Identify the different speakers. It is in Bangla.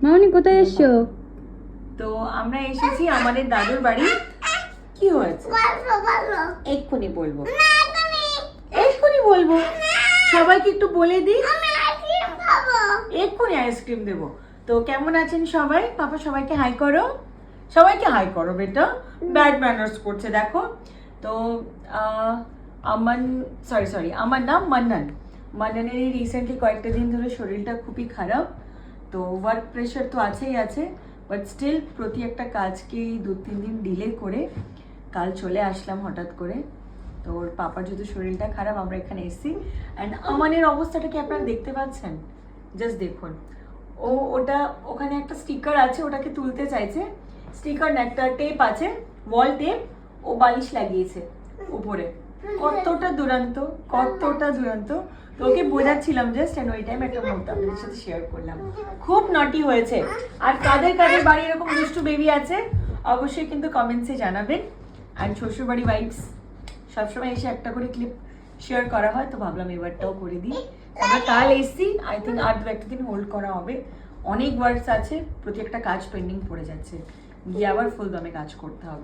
Speaker 1: মামনি কোথায় এসছো?
Speaker 2: তো আমরা এসেছি আমাদের দাদুর বাড়ি। কি হয়েছে? এক্ষুনি বলবো, এক্ষুনি বলবো। সবাইকে একটু বলে দিই, এক্ষুনি আইসক্রিম দেবো। তো কেমন আছেন সবাই? পাপা সবাইকে হাই করো, সবাইকে হাই করো বেটা। ব্যাড ম্যানার্স করছে দেখো। তো আমার নাম মান্নান। মান্নানের রিসেন্টলি কয়েকটা দিন ধরে শরীরটা খুবই খারাপ। তো ওয়ার্ক প্রেশার তো আছেই আছে, বাট স্টিল প্রতি একটা কাজকে 2-3 দিন ডিলে করে কাল চলে আসলাম হঠাৎ করে। তো ওর পাপার যেহেতু শরীরটা খারাপ, আমরা এখানে এসেছি। অ্যান্ড আমানের অবস্থাটা কি আপনারা দেখতে পাচ্ছেন? জাস্ট দেখুন, ওটা ওখানে একটা স্টিকার আছে, ওটাকে তুলতে চাইছে। স্টিকার না, একটা টেপ আছে, ওয়াল টেপ, ও বালিশ লাগিয়েছে উপরে। কতটা দুরন্ত, কতটা দুরন্ত। তো ওকে বোঝাচ্ছিলাম জাস্ট, এন্ড ওই টাইম একটা মুহূর্ত আপনাদের সাথে শেয়ার করলাম। খুব নটি হয়েছে। আর কাদের কাদের বাড়ি এরকম দুষ্টু বেবি আছে অবশ্যই কিন্তু কমেন্টসে জানাবেন। আর শ্বশুর বাড়ি ভাইবস সবসময় এসে একটা করে ক্লিপ শেয়ার করা হয়, তো ভাবলাম এবারটাও করে দিই। আমরা কাল এসছি, আই থিঙ্ক আর 2-1 দিন হোল্ড করা হবে। অনেক ওয়ার্কস আছে, প্রতি একটা কাজ পেন্ডিং পড়ে যাচ্ছে, গিয়ে আবার ফুল দমে কাজ করতে হবে।